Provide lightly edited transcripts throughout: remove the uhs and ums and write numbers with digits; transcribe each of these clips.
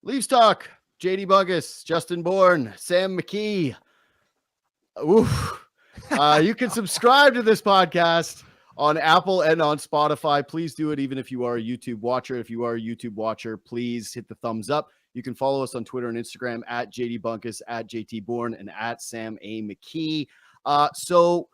Leafs Talk, JD Bunkis, Justin Bourne, Sam McKee. Oof. You can subscribe to this podcast on Apple and on Spotify. Please do it, even if you are a YouTube watcher. If you are a YouTube watcher, please hit the thumbs up. You can follow us on Twitter and Instagram at JD Bunkis, at JT Bourne, and at Sam A. McKee. So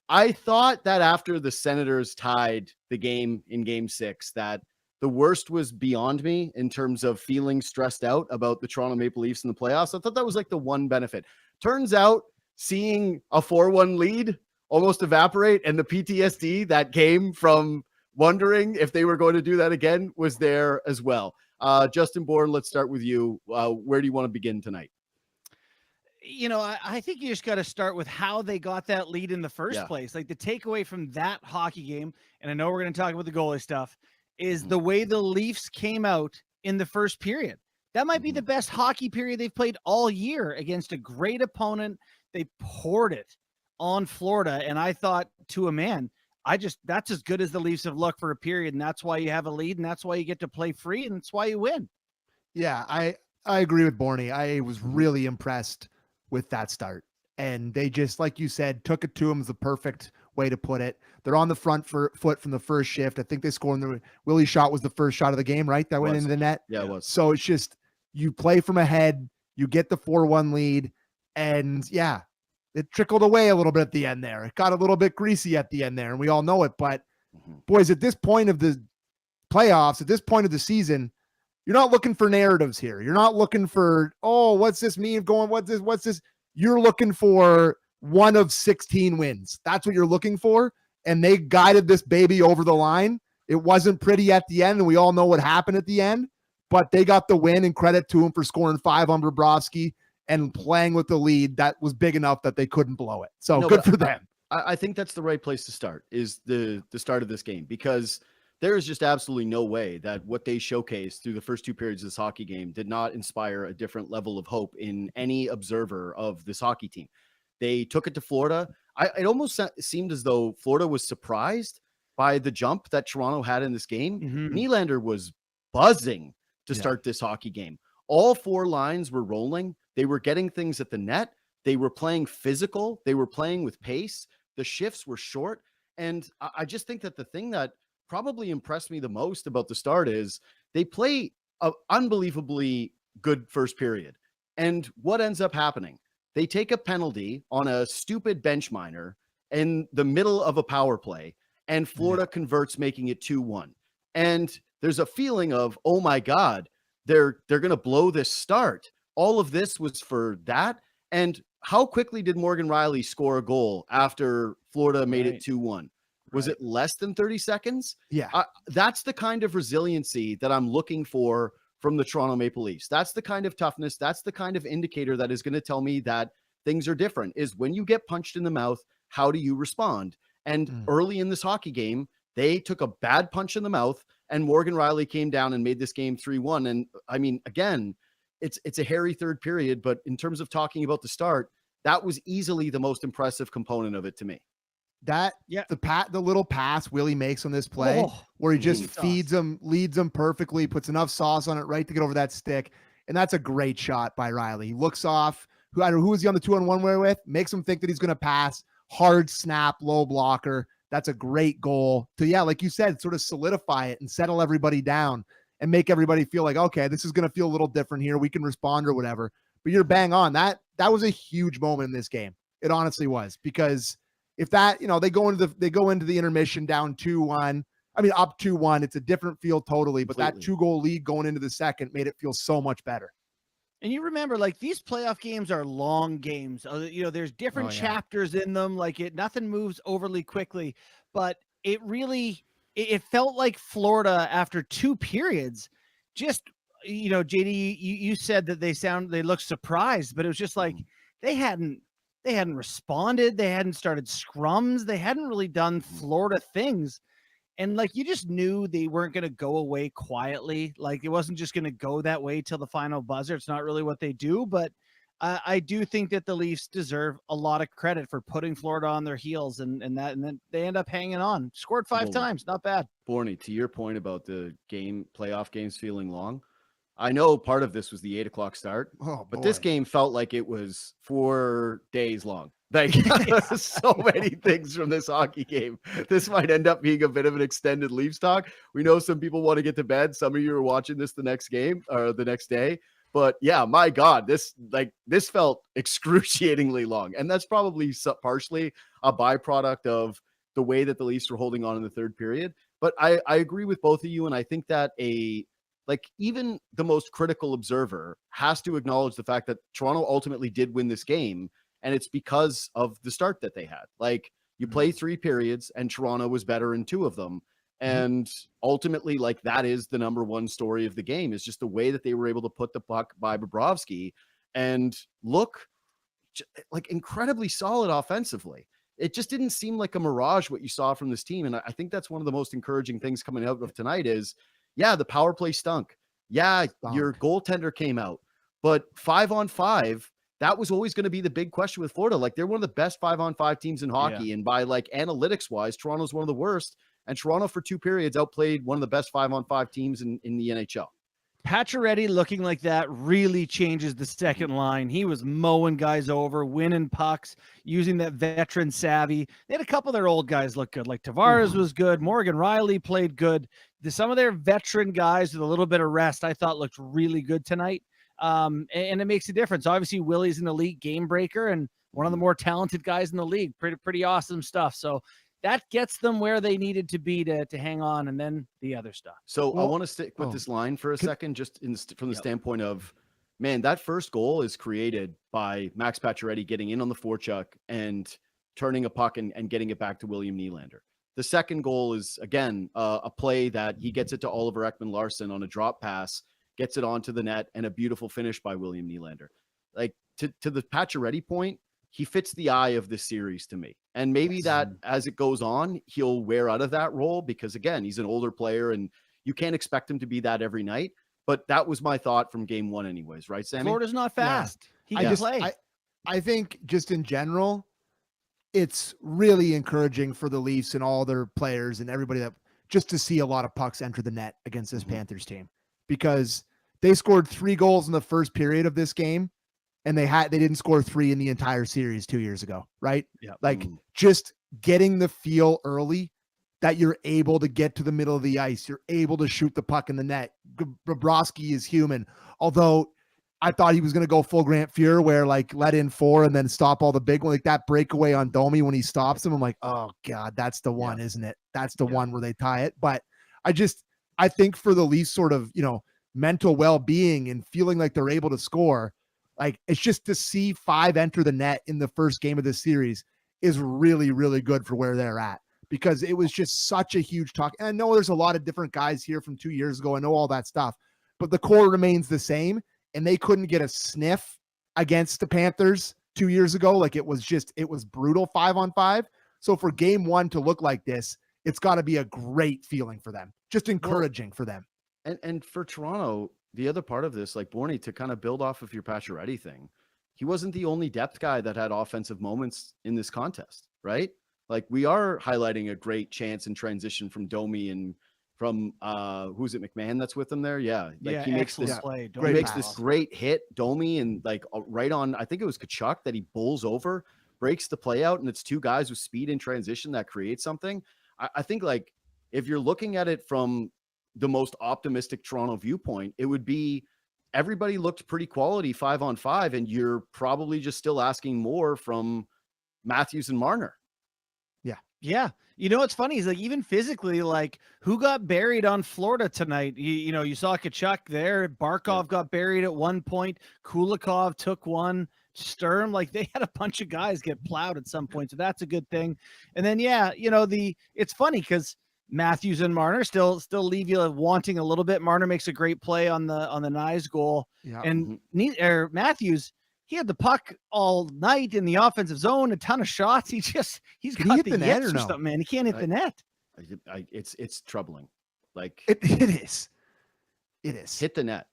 I thought that after the Senators tied the game in Game 6, that the worst was beyond me in terms of feeling stressed out about the Toronto Maple Leafs in the playoffs. I thought that was like the one benefit. Turns out seeing a 4-1 lead almost evaporate and the PTSD that came from wondering if they were going to do that again was there as well. Justin Bourne, let's start with you. Where do you want to begin tonight? I think you just got to start with how they got that lead in the first place. Like the takeaway from that hockey game, and I know we're going to talk about the goalie stuff, is the way the Leafs came out in the first period. That might be the best hockey period they've played all year against a great opponent. They poured it on Florida, and I thought, to a man, that's as good as the Leafs have looked for a period, and that's why you have a lead, and that's why you get to play free, and that's why you win. Yeah, I agree with Borny. I was really impressed with that start. And they just, like you said, took it to them is the perfect way to put it. They're on the front foot from the first shift. I think they scored in the Willie shot was the first shot of the game, right? That went into the net. Yeah, it was. So it's just, you play from ahead, you get the 4-1 lead, and yeah, it trickled away a little bit at the end there. It got a little bit greasy at the end there, and we all know it. But boys, at this point of the playoffs, at this point of the season, you're not looking for narratives here. You're not looking for, oh, what's this mean going? What's this? You're looking for one of 16 wins. That's what you're looking for. And they guided this baby over the line. It wasn't pretty at the end, and we all know what happened at the end, but they got the win, and credit to them for scoring 5 on Bobrovsky and playing with the lead that was big enough that they couldn't blow it. So good for them. I think that's the right place to start, is the start of this game, because there is just absolutely no way that what they showcased through the first 2 periods of this hockey game did not inspire a different level of hope in any observer of this hockey team. They took it to Florida. It almost seemed as though Florida was surprised by the jump that Toronto had in this game. Nylander was buzzing to start this hockey game. All 4 lines were rolling. They were getting things at the net. They were playing physical. They were playing with pace. The shifts were short. And I just think that the thing that probably impressed me the most about the start is they play an unbelievably good first period. And what ends up happening? They take a penalty on a stupid bench minor in the middle of a power play, and Florida converts, making it 2-1. And there's a feeling of, oh my God, they're going to blow this start. All of this was for that. And how quickly did Morgan Rielly score a goal after Florida made it 2-1? Was it less than 30 seconds? Yeah. That's the kind of resiliency that I'm looking for from the Toronto Maple Leafs. That's the kind of toughness. That's the kind of indicator that is going to tell me that things are different, is when you get punched in the mouth, how do you respond? And early in this hockey game, they took a bad punch in the mouth, and Morgan Rielly came down and made this game 3-1. And I mean, again, it's a hairy third period, but in terms of talking about the start, that was easily the most impressive component of it to me. The little pass Willie makes on this play, where he just feeds him, leads him perfectly, puts enough sauce on it right to get over that stick. And that's a great shot by Rielly. He looks off. Who was he on the 2-on-1 way with? Makes him think that he's going to pass. Hard snap, low blocker. That's a great goal to, like you said, sort of solidify it and settle everybody down and make everybody feel like, okay, this is going to feel a little different here. We can respond or whatever. But you're bang on. That was a huge moment in this game. It honestly was, because if that, they go into the intermission down 2-1. I mean, up 2-1. It's a different feel totally, but that 2-goal lead going into the second made it feel so much better. And you remember, like, these playoff games are long games. There's different chapters in them. Like, nothing moves overly quickly, but it felt like Florida after 2 periods, just, JD, you said that they looked surprised, but it was just like they hadn't responded. They hadn't started scrums. They hadn't really done Florida things. And like, you just knew they weren't going to go away quietly. Like, it wasn't just going to go that way till the final buzzer. It's not really what they do, but I do think that the Leafs deserve a lot of credit for putting Florida on their heels, and then they end up hanging on. Scored 5 times. Not bad. Borny, to your point about the playoff games feeling long, I know part of this was the 8:00 start, but this boy. game felt like it was 4 days long. Like so many things from this hockey game. This might end up being a bit of an extended Leafs talk. We know some people want to get to bed. Some of you are watching this the next game or the next day. But yeah, my God, this felt excruciatingly long. And that's probably partially a byproduct of the way that the Leafs were holding on in the third period. But I agree with both of you. And I think that even the most critical observer has to acknowledge the fact that Toronto ultimately did win this game. And it's because of the start that they had. Like, you play 3 periods and Toronto was better in 2 of them. And ultimately, like, that is the number one story of the game, is just the way that they were able to put the puck by Bobrovsky and look like incredibly solid offensively. It just didn't seem like a mirage what you saw from this team. And I think that's one of the most encouraging things coming out of tonight is, yeah, the power play stunk. Yeah, your goaltender came out. But 5-on-5, that was always going to be the big question with Florida. Like, they're one of the best 5-on-5 teams in hockey. Yeah. And by like analytics wise, Toronto's one of the worst. And Toronto for 2 periods outplayed one of the best 5-on-5 teams in the NHL. Pacioretty looking like that really changes the second line. He was mowing guys over, winning pucks, using that veteran savvy. They had a couple of their old guys look good. Like Tavares was good. Morgan Rielly played good. Some of their veteran guys with a little bit of rest, I thought looked really good tonight. And it makes a difference. Obviously, Willie's an elite game breaker and one of the more talented guys in the league. Pretty awesome stuff. So that gets them where they needed to be to hang on, and then the other stuff. So I want to stick with this line for a second, just from the standpoint of, man, that first goal is created by Max Pacioretty getting in on the forecheck and turning a puck and getting it back to William Nylander. The second goal is, again, a play that he gets it to Oliver Ekman-Larsson on a drop pass, gets it onto the net, and a beautiful finish by William Nylander. Like, to the Pacioretty point, he fits the eye of this series to me. And maybe that as it goes on, he'll wear out of that role because, again, he's an older player and you can't expect him to be that every night. But that was my thought from game 1 anyways, right, Sammy? Florida's not fast. Yeah. He can play. I think just in general, it's really encouraging for the Leafs and all their players and everybody that just to see a lot of pucks enter the net against this Panthers team, because they scored 3 goals in the first period of this game. And they didn't score 3 in the entire series 2 years ago, right? Yeah. Like just getting the feel early that you're able to get to the middle of the ice. You're able to shoot the puck in the net. Bobrovsky is human. Although I thought he was going to go full Grant Fuhr where like let in 4 and then stop all the big one. Like that breakaway on Domi when he stops him. I'm like, oh God, that's the one, isn't it? That's the one where they tie it. But I think for the Leafs sort of, mental well-being and feeling like they're able to score, like it's just to see 5 enter the net in the first game of this series is really, really good for where they're at, because it was just such a huge talk. And I know there's a lot of different guys here from 2 years ago. I know all that stuff, but the core remains the same, and they couldn't get a sniff against the Panthers 2 years ago. Like it was brutal 5-on-5. So for game 1 to look like this, it's got to be a great feeling for them, just encouraging for them. And for Toronto, the other part of this, like Bourne, to kind of build off of your Pacioretty thing, he wasn't the only depth guy that had offensive moments in this contest, right? Like we are highlighting a great chance in transition from Domi and from who's it, McMahon that's with him there? Yeah. Like he makes this play. He makes this great hit, Domi, and like right on, I think it was Tkachuk that he bulls over, breaks the play out, and it's 2 guys with speed in transition that create something. I think like if you're looking at it from the most optimistic Toronto viewpoint, it would be everybody looked pretty quality 5-on-5, and you're probably just still asking more from Matthews and Marner. Yeah. What's funny is like even physically, like who got buried on Florida tonight? You saw Tkachuk there. Barkov got buried at one point. Kulikov took one. Sturm, like they had a bunch of guys get plowed at some point. So that's a good thing. And then, it's funny because Matthews and Marner still leave you wanting a little bit. Marner makes a great play on the Knies goal, and Matthews, he had the puck all night in the offensive zone, a ton of shots. He's got the net or something, man. He can't hit the net. It's troubling. Like it is. Hit the net.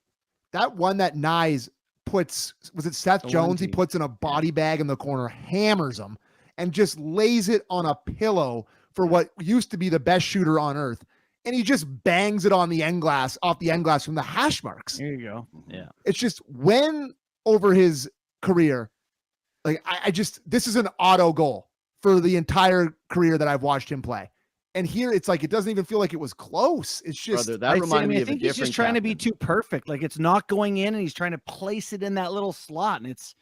That one that Knies puts, was it Seth Jones? He puts in a body bag in the corner, hammers him, and just lays it on a pillow for what used to be the best shooter on earth. and he just bangs it on the end glass, off the end glass from the hash marks. There you go. Yeah. It's just when over his career, like I just, this is an auto goal for the entire career that I've watched him play. And here it's like, it doesn't even feel like it was close. It's just, brother, that reminded me of a different I think he's just trying to be too perfect. Like it's not going in and he's trying to place it in that little slot. And it's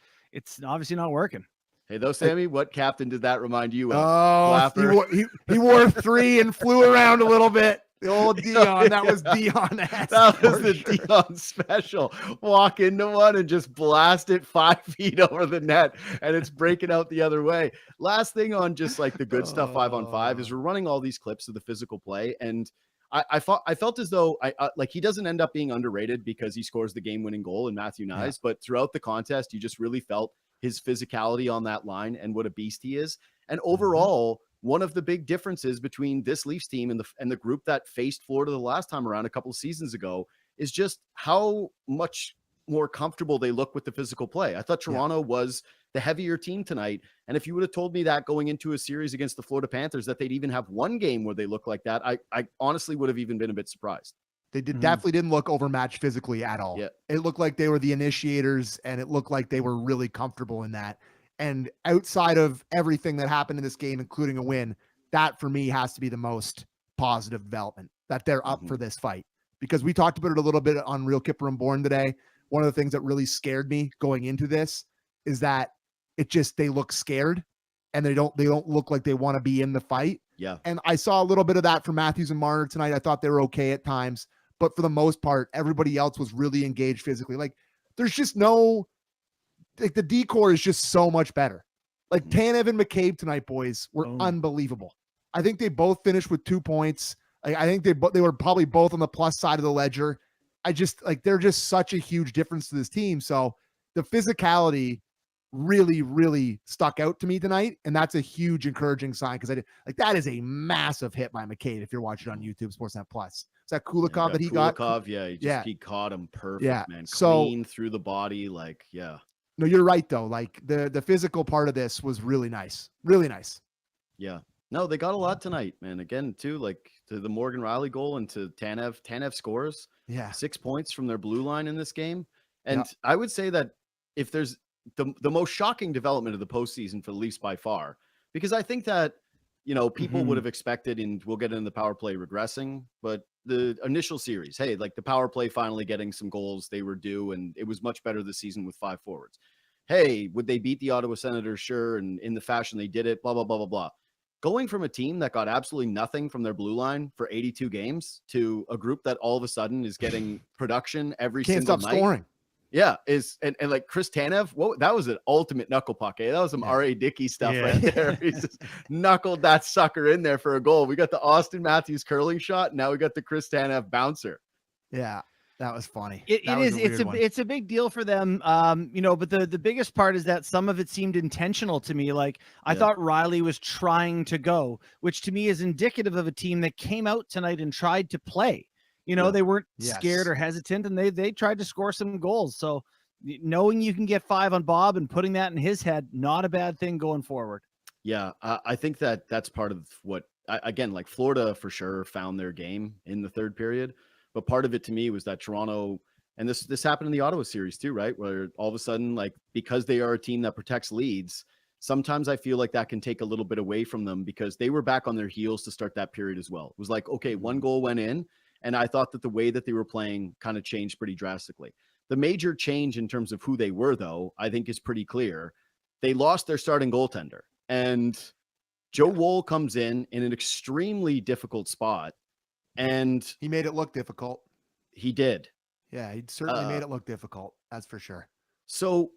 obviously not working. Hey, though, Sammy, what captain did that remind you of? Oh, he wore 3 and flew around a little bit. The old Dion, that was Dion. That was the sure. Dion special. Walk into one and just blast it 5 feet over the net, and it's breaking out the other way. Last thing on just like the good stuff 5-on-5 is we're running all these clips of the physical play, and I felt as though like he doesn't end up being underrated because he scores the game-winning goal in Matthew Knies, but throughout the contest, you just really felt his physicality on that line and what a beast he is. And overall, one of the big differences between this Leafs team and the group that faced Florida the last time around a couple of seasons ago is just how much more comfortable they look with the physical play. I thought Toronto was the heavier team tonight. And if you would have told me that going into a series against the Florida Panthers, that they'd even have one game where they look like that, I honestly would have even been a bit surprised. They definitely didn't look overmatched physically at all. Yeah. It looked like they were the initiators, and it looked like they were really comfortable in that. And outside of everything that happened in this game, including a win, that for me has to be the most positive development, that they're up for this fight. Because we talked about it a little bit on Real Kipper and Bourne today. One of the things that really scared me going into this is that they look scared and they don't look like they want to be in the fight. Yeah. And I saw a little bit of that from Matthews and Marner tonight. I thought they were okay at times, but for the most part, everybody else was really engaged physically. Like there's just no, like the decor is just so much better. Like Tanev and McKee tonight, boys, were unbelievable. I think they both finished with 2 points. I think they were probably both on the plus side of the ledger. They're just such a huge difference to this team. So the physicality really, really stuck out to me tonight. And that's a huge encouraging sign. Cause that is a massive hit by McKee. If you're watching on YouTube, Sportsnet Plus, is that Kulikov that he got? He caught him perfect, man. Clean through the body. No, you're right though. Like the physical part of this was really nice. Really nice. Yeah. No, they got a lot tonight, man. Again, too, like to the Morgan Riley goal and to Tanev. Tanev scores 6 points from their blue line in this game. And I would say that if there's the most shocking development of the postseason for the Leafs by far, because I think that, people would have expected, and we'll get into the power play regressing, but the initial series, hey, like the power play finally getting some goals they were due, and it was much better this season with 5 forwards. Hey, would they beat the Ottawa Senators? Sure. And in the fashion they did it, blah, blah, blah, blah, blah. Going from a team that got absolutely nothing from their blue line for 82 games to a group that all of a sudden is getting production every single night. Can't stop scoring. Yeah, and like Chris Tanev, that was an ultimate knuckle puck. That was some R.A. Dickey stuff right there. He's just knuckled that sucker in there for a goal. We got the Austin Matthews curling shot. Now we got the Chris Tanev bouncer. Yeah, that was funny. It's a big deal for them. But the biggest part is that some of it seemed intentional to me. Like I thought Riley was trying to go, which to me is indicative of a team that came out tonight and tried to play. They weren't scared or hesitant, and they tried to score some goals. So knowing you can get 5 on Bob and putting that in his head, not a bad thing going forward. Yeah, I think that's part of what, again, like Florida for sure found their game in the third period. But part of it to me was that Toronto, and this happened in the Ottawa series too, right? Where all of a sudden, like, because they are a team that protects leads, sometimes I feel like that can take a little bit away from them because they were back on their heels to start that period as well. It was like, okay, 1 goal went in. And I thought that the way that they were playing kind of changed pretty drastically. The major change in terms of who they were, though, I think is pretty clear. They lost their starting goaltender. And Joe Woll comes in an extremely difficult spot. And he made it look difficult. He did. Yeah, he certainly made it look difficult. That's for sure. So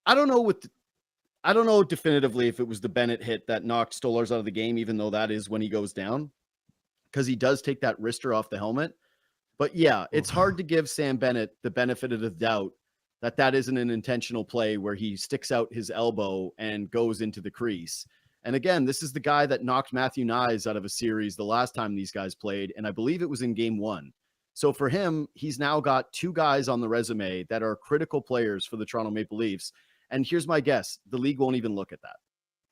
I don't know definitively if it was the Bennett hit that knocked Stolarz out of the game, even though that is when he goes down, because he does take that wrister off the helmet. But yeah, it's hard to give Sam Bennett the benefit of the doubt that isn't an intentional play where he sticks out his elbow and goes into the crease. And again, this is the guy that knocked Matthew Knies out of a series the last time these guys played, and I believe it was in game 1. So for him, he's now got 2 guys on the resume that are critical players for the Toronto Maple Leafs. And here's my guess. The league won't even look at that.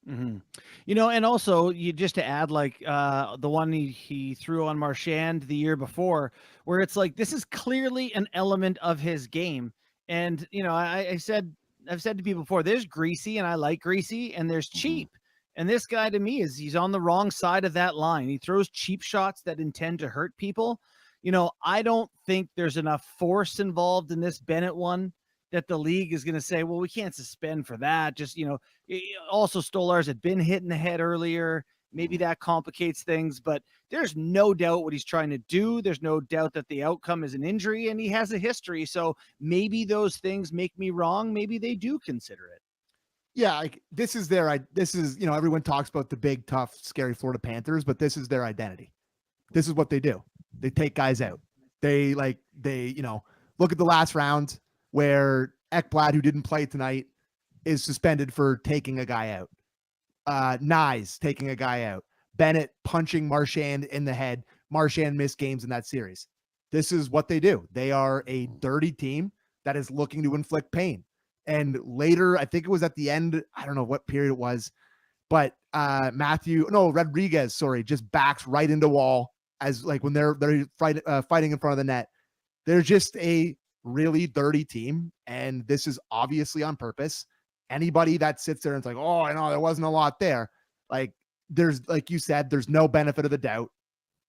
You know, and also you just to add like the one he threw on Marchand the year before, where it's like this is clearly an element of his game. And you know, I've said to people before, there's greasy, and I like greasy, and there's cheap. And this guy to me he's on the wrong side of that line. He throws cheap shots that intend to hurt people. You know, I don't think there's enough force involved in this Bennett one that the league is going to say, well, we can't suspend for that. Just, you know, also Stolarz had been hit in the head earlier. Maybe that complicates things, but there's no doubt what he's trying to do. There's no doubt that the outcome is an injury, and he has a history. So maybe those things make me wrong. Maybe they do consider it. Yeah, like this is, you know, everyone talks about the big, tough, scary Florida Panthers, but this is their identity. This is what they do. They take guys out. They, you know, look at the last round where Ekblad, who didn't play tonight, is suspended for taking a guy out. Knies taking a guy out. Bennett punching Marchand in the head. Marchand missed games in that series. This is what they do. They are a dirty team that is looking to inflict pain. And later, I think it was at the end, I don't know what period it was, but Rodriguez, just backs right into Woll as like when they're fighting in front of the net. They're just a really dirty team, and this is obviously on purpose. Anybody that sits there and it's like, oh, I know there wasn't a lot there. Like there's, like you said, there's no benefit of the doubt.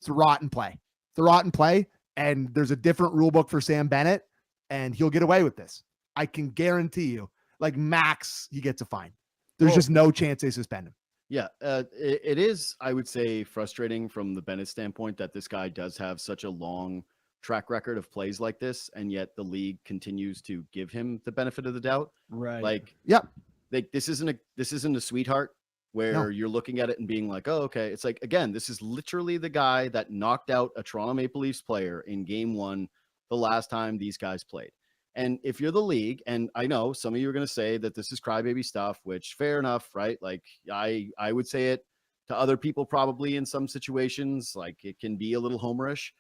It's a rotten play. It's a rotten play, and there's a different rule book for Sam Bennett, and he'll get away with this. I can guarantee you, like max, he gets a fine. There's just no chance they suspend him. Yeah, it is, I would say, frustrating from the Bennett standpoint that this guy does have such a long track record of plays like this, and yet the league continues to give him the benefit of the doubt. Right. Like, yep. Like this isn't a sweetheart where you're looking at it and being like, oh, okay. It's like, again, this is literally the guy that knocked out a Toronto Maple Leafs player in game 1 the last time these guys played. And if you're the league, and I know some of you are going to say that this is crybaby stuff, which fair enough, right? Like I would say it to other people probably in some situations, like it can be a little homerish,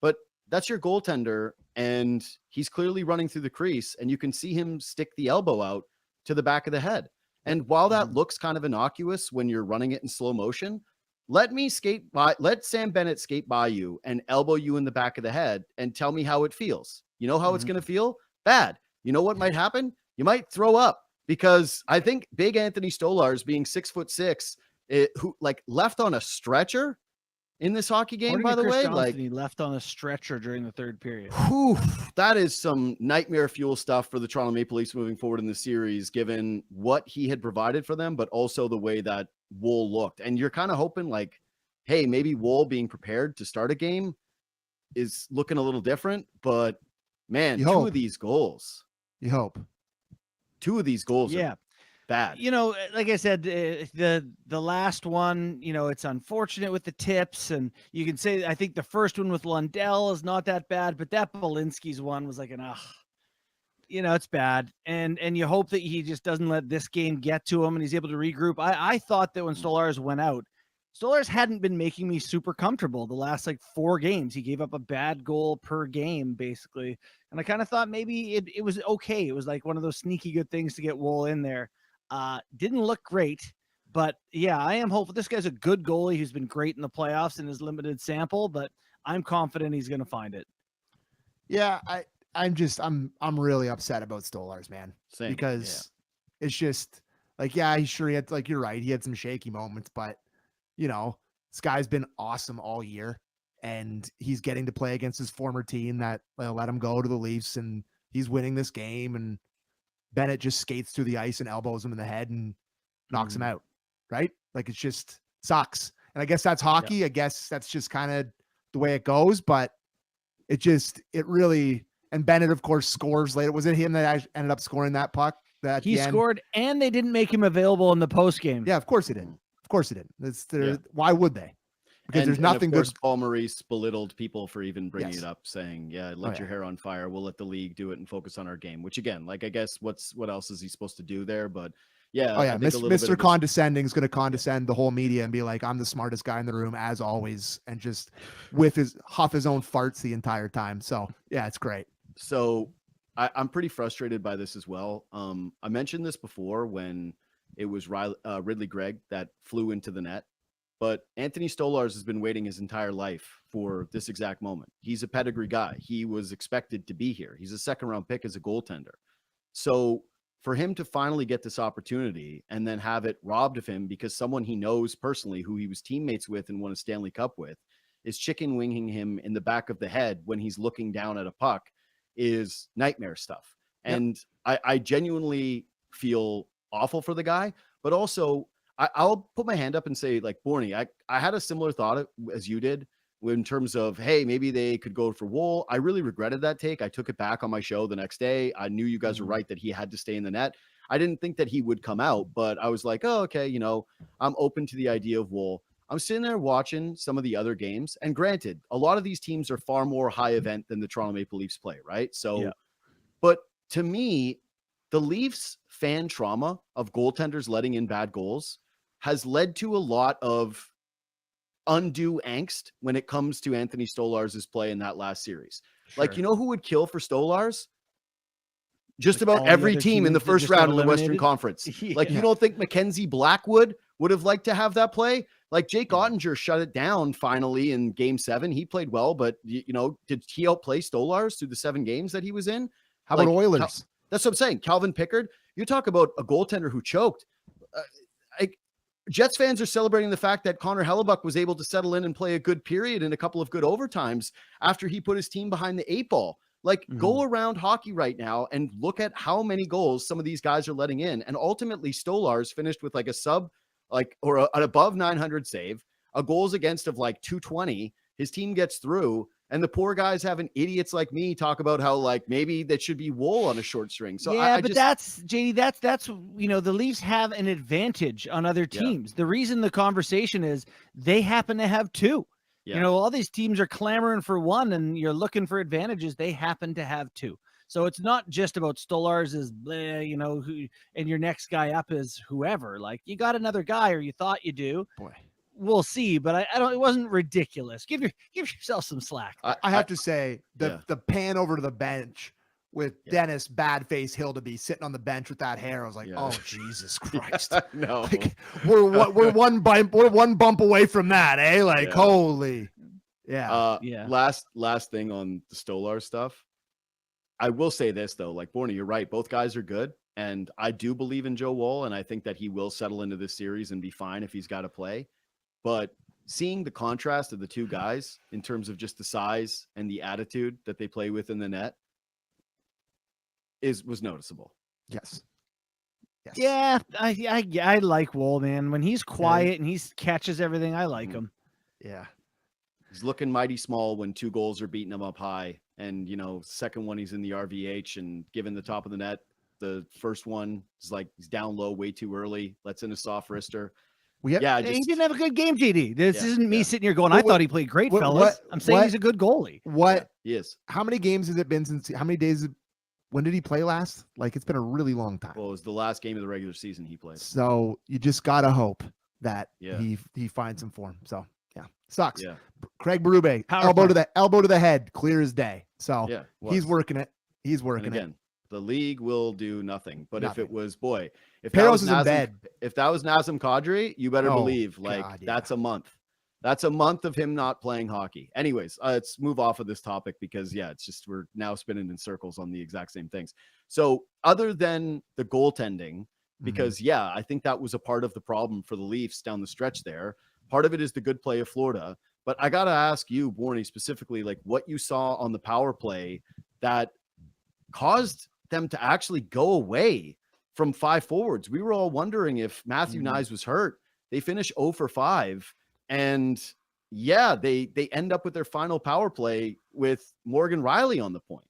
but that's your goaltender, and he's clearly running through the crease, and you can see him stick the elbow out to the back of the head. And while that looks kind of innocuous when you're running it in slow motion, let Sam Bennett skate by you and elbow you in the back of the head and tell me how it feels. You know how it's going to feel? Bad. You know what might happen? You might throw up, because I think big Anthony Stolarz, being 6'6", who like left on a stretcher in this hockey game, by the way, like he left on a stretcher during the third period. Whew, that is some nightmare fuel stuff for the Toronto Maple Leafs moving forward in the series, given what he had provided for them, but also the way that Woll looked. And you're kind of hoping like, hey, maybe Woll being prepared to start a game is looking a little different, but man, two of these goals. You hope. Two of these goals are bad. You know, like I said, the last one, you know, it's unfortunate with the tips, and you can say I think the first one with Lundell is not that bad, but that Belinsky's one was like you know, it's bad, and you hope that he just doesn't let this game get to him and he's able to regroup. I thought that when Stolarz went out, Stolarz hadn't been making me super comfortable the last like 4 games. He gave up a bad goal per game, basically. And I kind of thought maybe it was okay. It was like one of those sneaky good things to get Woll in there. Didn't look great, but yeah, I am hopeful. This guy's a good goalie who's been great in the playoffs in his limited sample, but I'm confident he's going to find it. Yeah, I'm really upset about Stolarz, man. Same, because it's just like, he had, like, you're right. He had some shaky moments, but you know, this guy's been awesome all year, and he's getting to play against his former team that let him go to the Leafs, and he's winning this game, and Bennett just skates through the ice and elbows him in the head and knocks him out. Right. Like, it just sucks. And I guess that's hockey. Yeah. I guess that's just kind of the way it goes, but it really, and Bennett of course scores later. Was it him that ended up scoring that puck? That he scored, and they didn't make him available in the post game. Yeah, of course he didn't. Of course he didn't. Why would they? Because there's nothing good. Paul Maurice belittled people for even bringing it up, saying, let your hair on fire. We'll let the league do it and focus on our game, which again, like, I guess what else is he supposed to do there? But yeah. Oh yeah. Mr. Condescending is going to condescend the whole media and be like, I'm the smartest guy in the room as always. And just huff his own farts the entire time. So yeah, it's great. So I'm pretty frustrated by this as well. I mentioned this before when it was Ridley Gregg that flew into the net. But Anthony Stolarz has been waiting his entire life for this exact moment. He's a pedigree guy. He was expected to be here. He's a second-round pick as a goaltender. So for him to finally get this opportunity and then have it robbed of him because someone he knows personally, who he was teammates with and won a Stanley Cup with, is chicken winging him in the back of the head when he's looking down at a puck is nightmare stuff. Yep. And I genuinely feel awful for the guy, but also I'll put my hand up and say, like, Bourne, I had a similar thought as you did in terms of, hey, maybe they could go for Woll. I really regretted that take. I took it back on my show the next day. I knew you guys were right that he had to stay in the net. I didn't think that he would come out, but I was like, oh, okay, you know, I'm open to the idea of Woll. I'm sitting there watching some of the other games, and granted, a lot of these teams are far more high event than the Toronto Maple Leafs play, right? So, but to me, the Leafs fan trauma of goaltenders letting in bad goals has led to a lot of undue angst when it comes to Anthony Stolarz' play in that last series. Sure. Like, you know who would kill for Stolarz? Just about every team in the first round of the Western Conference. Like, you don't think Mackenzie Blackwood would have liked to have that play? Like, Jake Ottinger shut it down finally in Game 7. He played well, but, you know, did he outplay Stolarz through the 7 games that he was in? How about Oilers? That's what I'm saying. Calvin Pickard. You talk about a goaltender who choked. Jets fans are celebrating the fact that Connor Hellebuck was able to settle in and play a good period and a couple of good overtimes after he put his team behind the 8 ball. Like, go around hockey right now and look at how many goals some of these guys are letting in. And ultimately, Stolarz finished with like a sub, like, or an above 900 save, a goals against of like 220. His team gets through, and the poor guys having idiots like me talk about how, like, maybe that should be Woll on a short string. So yeah, but that's JD. That's you know, the Leafs have an advantage on other teams. Yeah. The reason the conversation is they happen to have 2. Yeah. You know, all these teams are clamoring for 1, and you're looking for advantages. They happen to have 2. So it's not just about Stolarz is, you know, who, and your next guy up is whoever. Like, you got another guy, or you thought you do. Boy, we'll see. But I don't. It wasn't ridiculous. Give yourself some slack. I have to say the pan over to the bench with Dennis Badface Hildeby sitting on the bench with that hair. I was like, oh, Jesus Christ. No, like, we're one bump away from that, eh? Like, holy. Last thing on the Stolarz stuff. I will say this, though, like, Bourne, you're right. Both guys are good. And I do believe in Joe Woll, and I think that he will settle into this series and be fine if he's got to play. But seeing the contrast of the 2 guys in terms of just the size and the attitude that they play with in the net was noticeable. Yes. Yeah, I like Woll, man. When he's quiet and he catches everything, I like him. Yeah. He's looking mighty small when 2 goals are beating him up high. And, you know, second one, he's in the RVH and given the top of the net. The first one is like he's down low way too early. Lets in a soft wrister. He didn't have a good game, JD. This isn't me sitting here going, I thought he played great, fellas. I'm saying he's a good goalie. He is. How many games has it been since? How many days? When did he play last? Like, it's been a really long time. Well, it was the last game of the regular season he played. So you just gotta hope that he finds some form. So sucks. Yeah. Craig Berube, elbow to the head, clear as day. So he's working it. He's working it. The league will do nothing. But if it was, if Peros is in bed. If that was Nazem Kadri, you better believe, that's a month. That's a month of him not playing hockey. Anyways, let's move off of this topic because, it's just we're now spinning in circles on the exact same things. So other than the goaltending, because, I think that was a part of the problem for the Leafs down the stretch there. Part of it is the good play of Florida. But I got to ask you, Bourne, specifically, like, what you saw on the power play that caused them to actually go away from 5 forwards. We were all wondering if Matthew Knies was hurt. They finish 0 for 5. And they end up with their final power play with Morgan Riley on the point.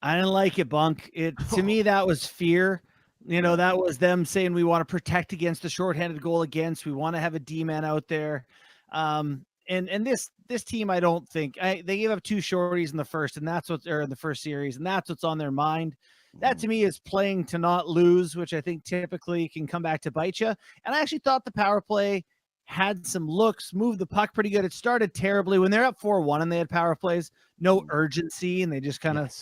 I didn't like it, Bunk. To me, that was fear. You know, that was them saying we want to protect against the shorthanded goal against. We want to have a D-man out there. And this team, I don't think they gave up 2 shorties in the first, and that's what's in the first series, and that's what's on their mind. That to me is playing to not lose, which I think typically can come back to bite you. And I actually thought the power play had some looks, moved the puck pretty good. It started terribly when they're up 4-1 and they had power plays, no urgency, and they just kind of,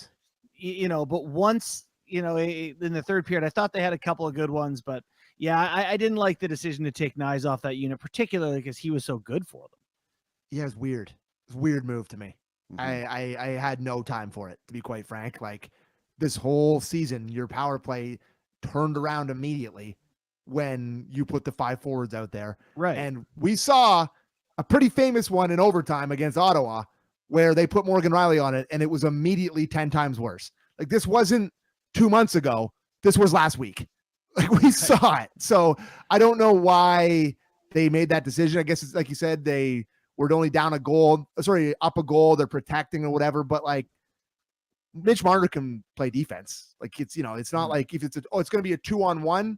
but once, in the third period, I thought they had a couple of good ones, but Yeah, I didn't like the decision to take Knies off that unit, particularly because he was so good for them. Yeah, it's weird. It's a weird move to me. Mhm. I had no time for it, to be quite frank. Like this whole season, your power play turned around immediately when you put the 5 forwards out there. Right. And we saw a pretty famous one in overtime against Ottawa where they put Morgan Riley on it and it was immediately 10 times worse. Like this wasn't 2 months ago. This was last week. Like we saw it. So I don't know why they made that decision. I guess it's like you said, they were only down a goal, up a goal. They're protecting or whatever. But like Mitch Marner can play defense. Like it's, it's not like if it's it's going to be a 2-on-1.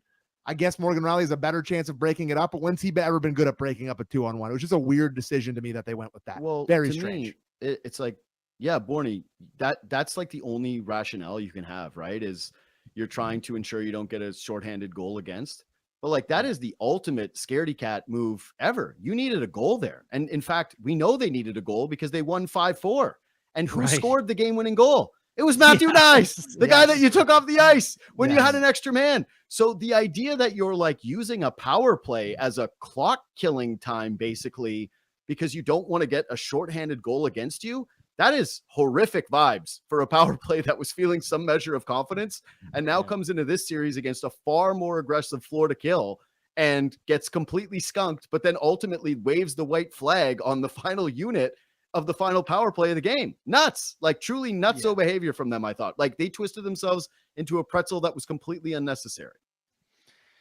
I guess Morgan Riley has a better chance of breaking it up. But when's he ever been good at breaking up a 2-on-1? It was just a weird decision to me that they went with that. Well, very to strange. Me, it's like, yeah, Bourne, that's like the only rationale you can have, right? Is you're trying to ensure you don't get a shorthanded goal against. But like that is the ultimate scaredy cat move ever. You needed a goal there. And in fact, we know they needed a goal because they won 5-4. And who scored the game-winning goal? It was Matthew Knies, the guy that you took off the ice when you had an extra man. So the idea that you're like using a power play as a clock killing time, basically, because you don't want to get a shorthanded goal against you, that is horrific vibes for a power play that was feeling some measure of confidence and now comes into this series against a far more aggressive Florida kill and gets completely skunked, but then ultimately waves the white flag on the final unit of the final power play of the game. Nuts, like truly nutso behavior from them. I thought like they twisted themselves into a pretzel that was completely unnecessary.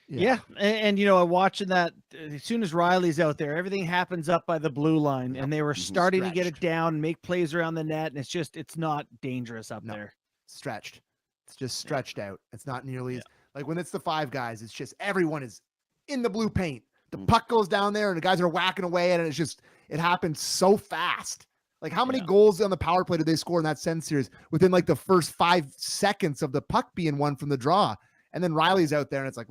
Yeah. And I'm watching that as soon as Riley's out there, everything happens up by the blue line and they were starting to get it down, make plays around the net. And it's not dangerous up there. Stretched. It's just stretched out. It's not nearly as like when it's the 5 guys, it's just everyone is in the blue paint. The puck goes down there and the guys are whacking away at it. It's just, it happens so fast. Like how many goals on the power play did they score in that Sens series within like the first 5 seconds of the puck being won from the draw? And then Riley's out there and it's like,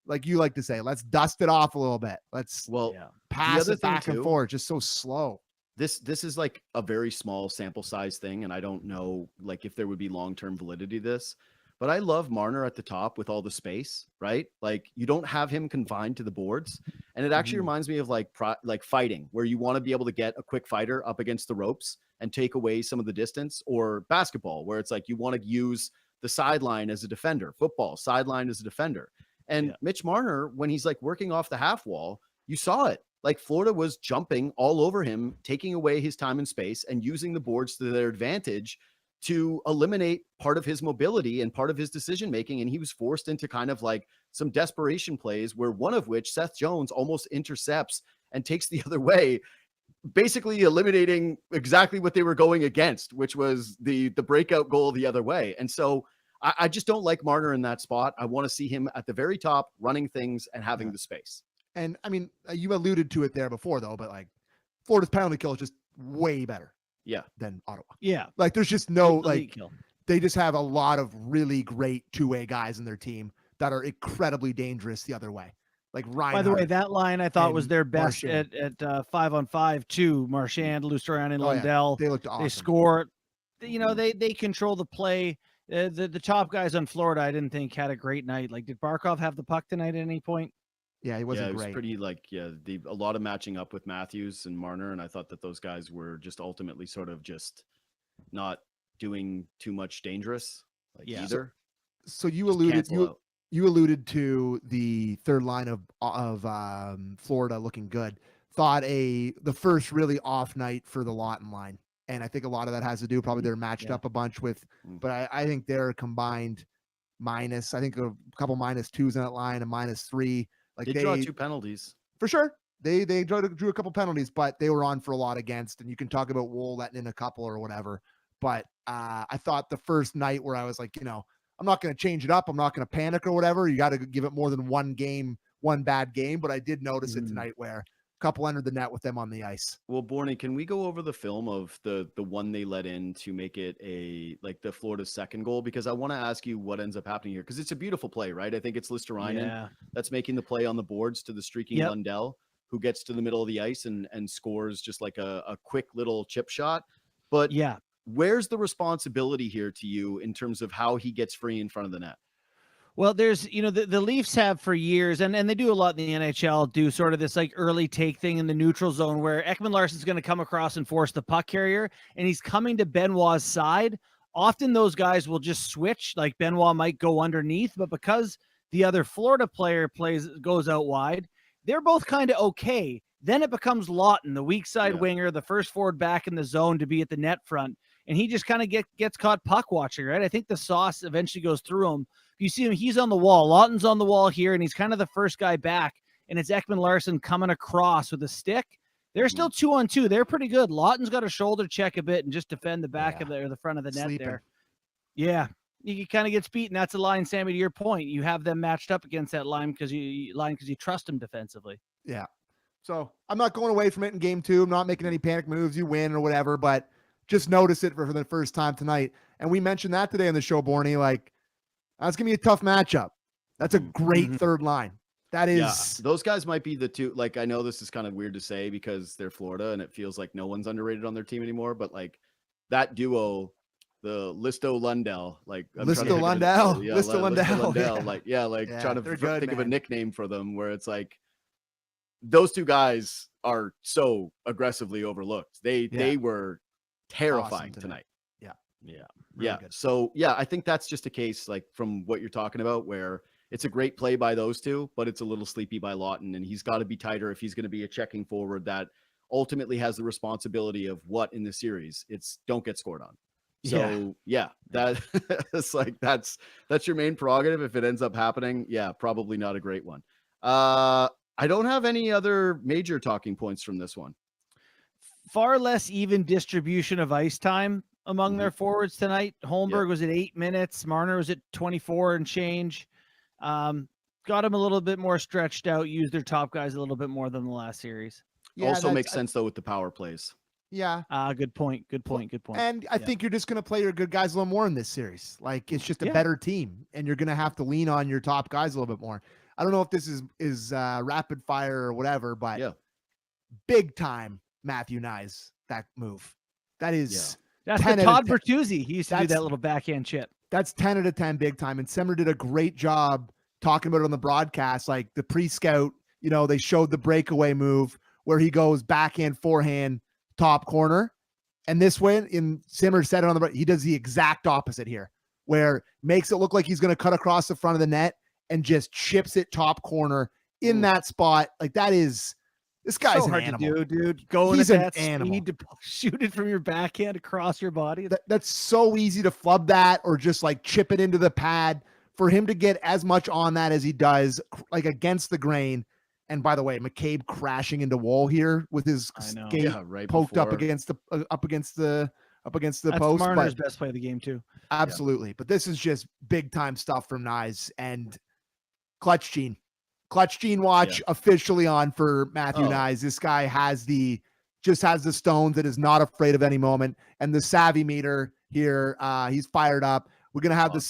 like you like to say, let's dust it off a little bit. Let's pass it back and forth. Just so slow. This is like a very small sample size thing. And I don't know like if there would be long-term validity to this, but I love Marner at the top with all the space, right? Like you don't have him confined to the boards. And it actually reminds me of like fighting where you want to be able to get a quick fighter up against the ropes and take away some of the distance, or basketball where it's like you want to use the sideline as a defender, football sideline as a defender. And Mitch Marner, when he's like working off the half wall, you saw it. Like Florida was jumping all over him, taking away his time and space and using the boards to their advantage to eliminate part of his mobility and part of his decision-making. And he was forced into kind of like some desperation plays where one of which Seth Jones almost intercepts and takes the other way, basically eliminating exactly what they were going against, which was the breakout goal the other way. And so I just don't like Marner in that spot. I want to see him at the very top running things and having the space. And I mean, you alluded to it there before though, but like Florida's penalty kill is just way better than Ottawa. Yeah. Like there's just no, like they just have a lot of really great 2-way guys in their team that are incredibly dangerous the other way. Like Ryan. By the way, that line I thought was their best at 5-on-5 too. Marchand, Lucian, and Lundell. They looked awesome. They score. They control the play. The top guys on Florida, I didn't think had a great night. Like, did Barkov have the puck tonight at any point? Yeah, he wasn't it great. Was pretty a lot of matching up with Matthews and Marner, and I thought that those guys were just ultimately sort of just not doing too much dangerous either. So you alluded to the third line of Florida looking good. Thought the first really off night for the Lawton line. And I think a lot of that has to do probably they're matched up a bunch with, but I think they're combined minus, I think a couple -2s in that line, a -3. Like they draw 2 penalties. For sure. They drew a couple penalties, but they were on for a lot against, and you can talk about Woll letting in a couple or whatever. But I thought the first night where I was like, I'm not going to change it up. I'm not going to panic or whatever. You got to give it more than one bad game. But I did notice it tonight where couple entered the net with them on the ice. Well, Bourne, can we go over the film of the one they let in to make it the Florida's second goal? Because I want to ask you what ends up happening here, because it's a beautiful play, right? I think it's Lucian that's making the play on the boards to the streaking Lundell, who gets to the middle of the ice and scores just like a quick little chip shot. But where's the responsibility here to you in terms of how he gets free in front of the net? Well, there's, the Leafs have for years, and they do a lot in the NHL, do sort of this like early take thing in the neutral zone where Ekman-Larsson's going to come across and force the puck carrier, and he's coming to Benoit's side. Often those guys will just switch, like Benoit might go underneath, but because the other Florida player goes out wide, they're both kind of okay. Then it becomes Lawton, the weak side winger, the first forward back in the zone to be at the net front, and he just kind of gets caught puck watching, right? I think the sauce eventually goes through him. You see him, he's on the wall. Lawton's on the wall here, and he's kind of the first guy back, and it's Ekman-Larsson coming across with a stick. They're still 2-on-2. They're pretty good. Lawton's got to shoulder check a bit and just defend the back of the front of the net there. Yeah. He kind of gets beaten. That's a line, Sammy, to your point. You have them matched up against that line because you trust them defensively. Yeah. So I'm not going away from it in game 2. I'm not making any panic moves. You win or whatever, but just notice it for the first time tonight. And we mentioned that today on the show, Bourne, like, that's going to be a tough matchup. That's a great third line. That is. Those guys might be the two. Like, I know this is kind of weird to say because they're Florida and it feels like no one's underrated on their team anymore, but like that duo, the Listo-Lundell, like Listo-Lundell. Listo-Lundell. Trying to think of a nickname for them where it's like those two guys are so aggressively overlooked. They were terrifying awesome tonight. Really good. So I think that's just a case like from what you're talking about where it's a great play by those two, but it's a little sleepy by Lawton, and he's got to be tighter if he's going to be a checking forward that ultimately has the responsibility of what in the series it's don't get scored on. So that's like that's your main prerogative. If it ends up happening, probably not a great one. I don't have any other major talking points from this one. Far less even distribution of ice time among their forwards tonight. Holmberg was at 8 minutes. Marner was at 24 and change. Got him a little bit more stretched out, used their top guys a little bit more than the last series. Also makes sense though with the power plays. Yeah. Good point. And I think you're just going to play your good guys a little more in this series. Like it's just a better team and you're going to have to lean on your top guys a little bit more. I don't know if this is rapid fire or whatever, but big time Matthew Knies, that move. That is that's the Todd Bertuzzi. He used to do that little backhand chip. That's 10 out of 10 big time. And Semmer did a great job talking about it on the broadcast, like the pre-scout, they showed the breakaway move where he goes backhand, forehand, top corner. And this way, Simmer said it on he does the exact opposite here, where makes it look like he's going to cut across the front of the net and just chips it top corner in that spot. Like that is, this guy's so hard an to animal. do, dude. Going He's at that animal. speed to shoot it from your backhand across your body. That's so easy to flub that or just like chip it into the pad. For him to get as much on that as he does, like against the grain. And by the way, McCabe crashing into Woll here with his skate poked up against the That's post. Marner's best play of the game too. Absolutely. But this is just big time stuff from Knies and Clutch Gene watch officially on for Matthew Knies. This guy has the stones that is not afraid of any moment. And the savvy meter here, he's fired up. We're gonna have the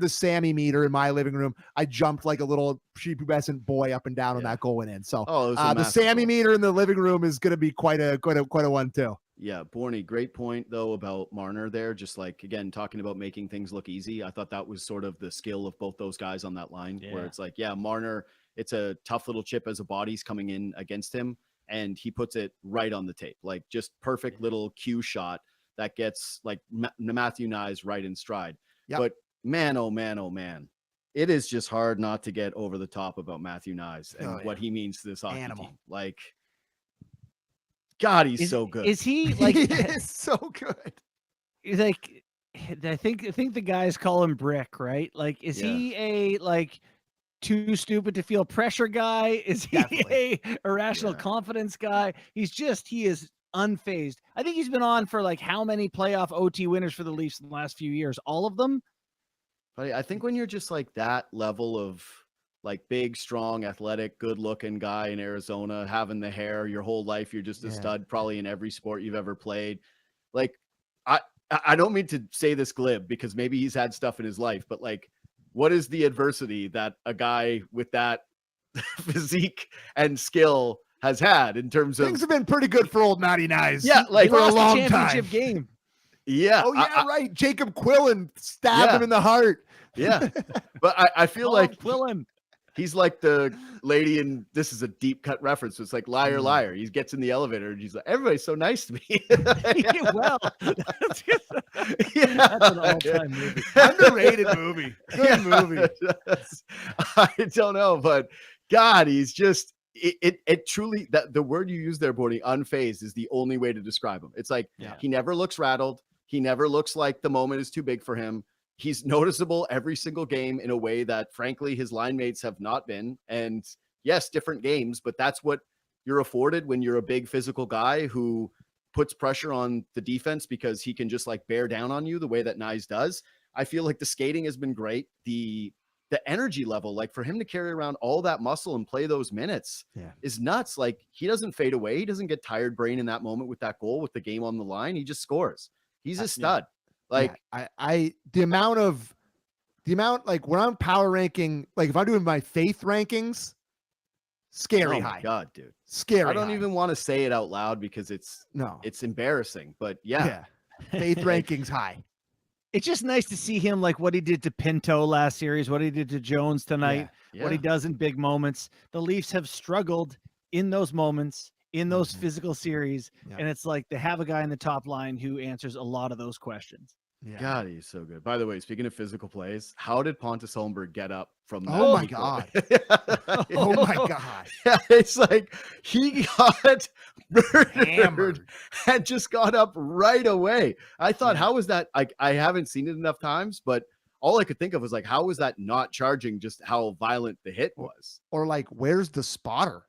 Sammy meter in my living room. I jumped like a little prepubescent boy up and down on that goal went in. So the Sammy meter in the living room is gonna be quite a one too. Yeah, Bourne, great point though about Marner there. Just like again talking about making things look easy. I thought that was sort of the skill of both those guys on that line. Where it's like, Marner, it's a tough little chip as a body's coming in against him, and he puts it right on the tape, like just perfect little cue shot that gets like Matthew Knies right in stride. But man, oh man, it is just hard not to get over the top about Matthew Knies and what he means to this hockey team. Like, God, he's so good. Is he like he is so good? He's like, I think the guys call him Brick, right? Like, is he a like too stupid to feel pressure guy? Is he a irrational confidence guy? He is unfazed. I think he's been on for like how many playoff OT winners for the Leafs in the last few years? All of them. But I think when you're just like that level of like big, strong, athletic, good looking guy in Arizona, having the hair your whole life, you're just a stud probably in every sport you've ever played. Like I don't mean to say this glib because maybe he's had stuff in his life, but like what is the adversity that a guy with that physique and skill has had in terms of things have been pretty good for old Matty Knies. Yeah, like for a long championship time. Game. Yeah. Oh yeah, right. Jacob Quillen stabbed him in the heart. Yeah. But I feel like Quill him. he's like the lady in, this is a deep cut reference. It's like Liar, Liar. He gets in the elevator and he's like, everybody's so nice to me. Well, that's an all-time movie. Underrated movie. Good movie. I don't know, but God, he's just it truly, that the word you use there, Bordy, unfazed, is the only way to describe him. It's like he never looks rattled. He never looks like the moment is too big for him. He's noticeable every single game in a way that, frankly, his line mates have not been. And yes, different games, but that's what you're afforded when you're a big physical guy who puts pressure on the defense because he can just like bear down on you the way that Knies does. I feel like the skating has been great. The energy level, like for him to carry around all that muscle and play those minutes is nuts. Like he doesn't fade away. He doesn't get tired brain in that moment with that goal, with the game on the line. He just scores. He's a stud. Like the amount, like when I'm power ranking, like if I'm doing my faith rankings, scary high. God, dude. Scary. I don't even want to say it out loud because it's embarrassing, but faith rankings high. It's just nice to see him, like what he did to Pinto last series, what he did to Jones tonight, what he does in big moments. The Leafs have struggled in those moments, in those physical series. And it's like they have a guy in the top line who answers a lot of those questions. God, he's so good. By the way, speaking of physical plays, how did Pontus Holmberg get up from that? Oh my God. Oh my God. It's like he got murdered and just got up right away. I thought, how was that? I haven't seen it enough times, but all I could think of was like, how was that not charging just how violent the hit was? Or like, where's the spotter?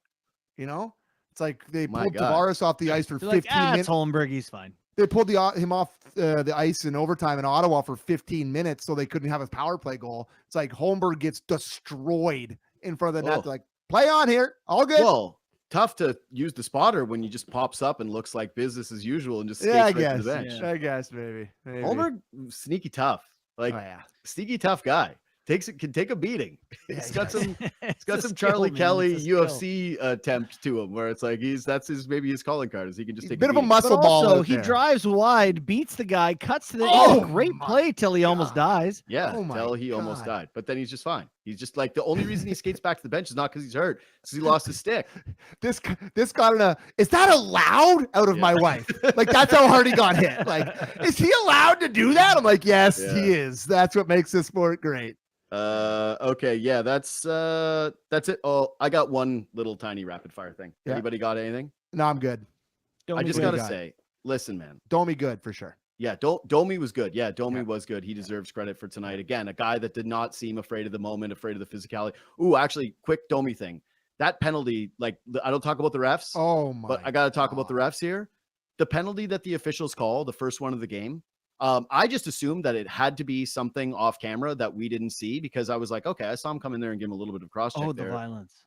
You know, it's like they pulled Tavares off the ice for 15 minutes. Holmberg, he's fine. They pulled him off the ice in overtime in Ottawa for 15 minutes so they couldn't have a power play goal. It's like Holmberg gets destroyed in front of the net. They're like, play on here. All good. Well, tough to use the spotter when he just pops up and looks like business as usual and just skates right to the bench. I guess maybe. Holmberg, sneaky tough. Like sneaky tough guy. Can take a beating. He's got some Charlie Kelly UFC attempt to him where it's like maybe his calling card is he can just take a bit of a muscle ball. So he drives wide, beats the guy, cuts to the great play till he almost dies. Yeah, till he almost died. But then he's just fine. He's just like the only reason he skates back to the bench is not because he's hurt, because he lost his stick. This got is that allowed out of my wife? Like that's how hard he got hit. Like, is he allowed to do that? I'm like, yes, he is. That's what makes this sport great. Okay, yeah, that's it. Oh, I got one little tiny rapid fire thing. Anybody got anything? No, I'm good. I just gotta say, listen, man. Domi good for sure. Yeah, Domi was good. Yeah, Domi was good. He deserves credit for tonight. Again, a guy that did not seem afraid of the moment, afraid of the physicality. Ooh, actually, quick Domi thing. That penalty, like I don't talk about the refs. Oh my! But I gotta talk about the refs here. The penalty that the officials call, the first one of the game. I just assumed that it had to be something off camera that we didn't see because I was like, okay, I saw him come in there and give him a little bit of cross check. Oh, the violence.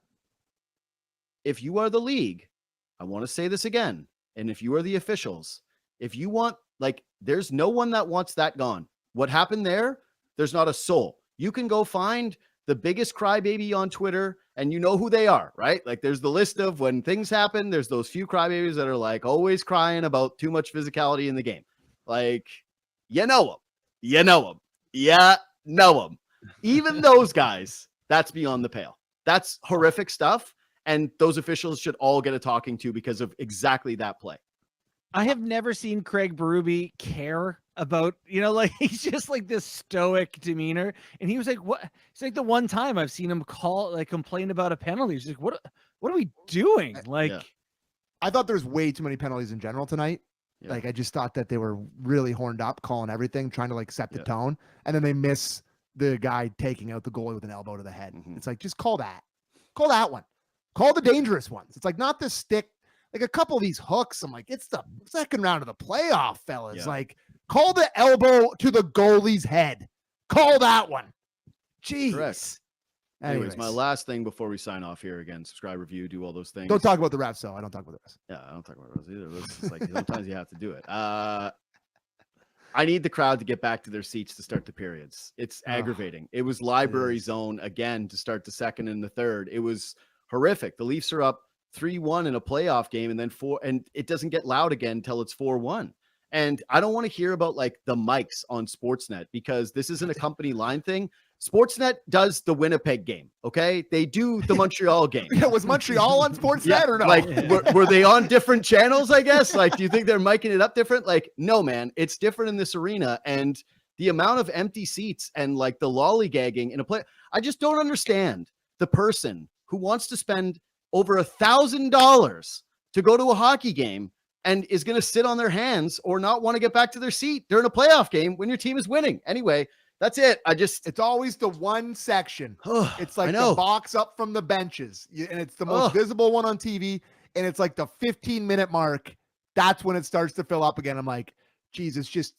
If you are the league, I want to say this again. And if you are the officials, if you want, like, there's no one that wants that gone. What happened there? There's not a soul. You can go find the biggest crybaby on Twitter and you know who they are, right? Like there's the list of when things happen, there's those few crybabies that are like always crying about too much physicality in the game. Like, you know them. You know them. Yeah, know them. Even those guys, that's beyond the pale. That's horrific stuff. And those officials should all get a talking to because of exactly that play. I have never seen Craig Berube care about, like he's just like this stoic demeanor. And he was like, what? It's like the one time I've seen him complain about a penalty. He's like, what are we doing? Like, I thought there's way too many penalties in general tonight. Yeah. Like, I just thought that they were really horned up, calling everything, trying to like set the tone. And then they miss the guy taking out the goalie with an elbow to the head. Mm-hmm. It's like, just call that one. Call the dangerous ones. It's like not the stick, like a couple of these hooks. I'm like, it's the second round of the playoff, fellas. Yeah. Like, call the elbow to the goalie's head. Call that one. Jeez. Correct. Anyways, my last thing before we sign off here again, subscribe, review, do all those things. Don't talk about the refs, though. I don't talk about the refs. Yeah, I don't talk about refs either. It's like sometimes you have to do it. I need the crowd to get back to their seats to start the periods. It's aggravating. It was library zone again to start the second and the third. It was horrific. The Leafs are up 3-1 in a playoff game and then 4, and it doesn't get loud again until it's 4-1. And I don't want to hear about like the mics on Sportsnet because this isn't a company line thing. Sportsnet does the Winnipeg game. Okay. They do the Montreal game. Yeah, was Montreal on Sportsnet or no? Like, were they on different channels, I guess? Like, do you think they're miking it up different? Like, no, man, it's different in this arena. And the amount of empty seats and like the lollygagging in a play, I just don't understand the person who wants to spend over $1,000 to go to a hockey game and is going to sit on their hands or not want to get back to their seat during a playoff game when your team is winning. Anyway, that's it. It's always the one section. It's like the box up from the benches, and it's the most visible one on TV. And it's like the 15-minute mark. That's when it starts to fill up again. I'm like, Jesus, just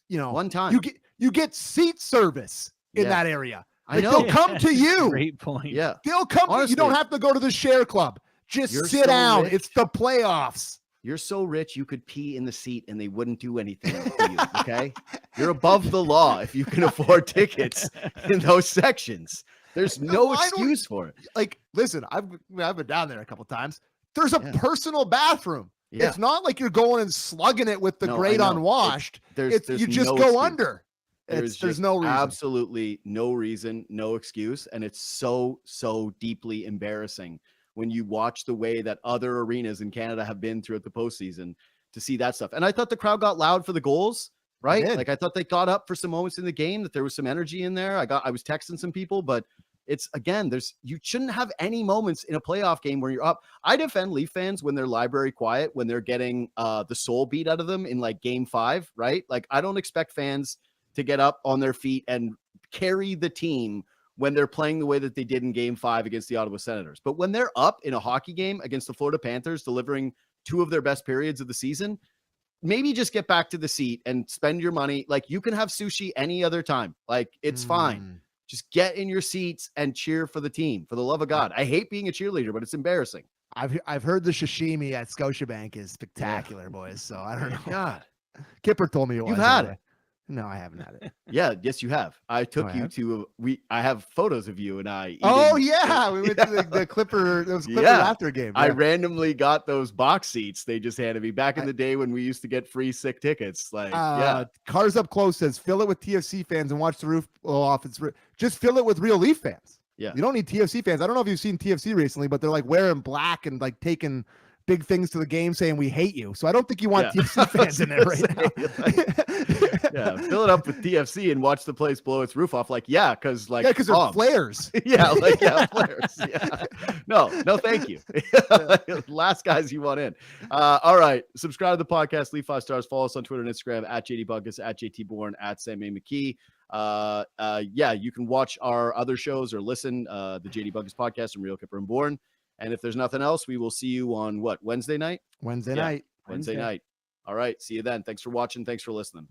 one time you get seat service in that area. I know. They'll come to you. Great point. Yeah, they'll come. Honestly, you don't have to go to the share club. Just sit down. Rich. It's the playoffs. You're so rich you could pee in the seat and they wouldn't do anything to you. Okay, you're above the law if you can afford tickets in those sections. There's no excuse for it. Like, listen, I've been down there a couple times. There's a personal bathroom. Yeah. It's not like you're going and slugging it with the grate unwashed. You just go under. There's no reason. Absolutely no reason, no excuse. And it's so deeply embarrassing when you watch the way that other arenas in Canada have been throughout the postseason to see that stuff. And I thought the crowd got loud for the goals, right? Like, I thought they got up for some moments in the game, that there was some energy in there. I was texting some people, but it's, again, you shouldn't have any moments in a playoff game where you're up. I defend Leaf fans when they're library quiet, when they're getting the soul beat out of them in like game 5, right? Like, I don't expect fans to get up on their feet and carry the team when they're playing the way that they did in game 5 against the Ottawa Senators. But when they're up in a hockey game against the Florida Panthers, delivering 2 of their best periods of the season, maybe just get back to the seat and spend your money. Like, you can have sushi any other time. Like, it's fine. Just get in your seats and cheer for the team, for the love of God. I hate being a cheerleader, but it's embarrassing. I've heard the sashimi at Scotiabank is spectacular, boys. So I don't know. God, Kipper told me you've had it. No, I haven't had it. Yeah, yes, you have. I took you to I have photos of you and I eating. Oh yeah, we went to the Clipper. Those Clipper after game. Yeah. I randomly got those box seats they just handed me back in the day when we used to get free sick tickets. Like, Cars Up Close says fill it with TFC fans and watch the roof blow off. Just fill it with real Leaf fans. Yeah, you don't need TFC fans. I don't know if you've seen TFC recently, but they're like wearing black and like taking big things to the game saying we hate you. So I don't think you want TFC fans in there right now. Fill it up with TFC and watch the place blow its roof off. Like, because they're flares. Flares. Yeah. No, thank you. Last guys you want in. All right. Subscribe to the podcast, Leaf 5 Stars. Follow us on Twitter and Instagram at JD Bunkis, at JT Bourne, at Sammy McKee. You can watch our other shows or listen, the JD Bunkis podcast and Real Kipper and Bourne. And if there's nothing else, we will see you on Wednesday night? Wednesday night. Wednesday night. All right. See you then. Thanks for watching. Thanks for listening.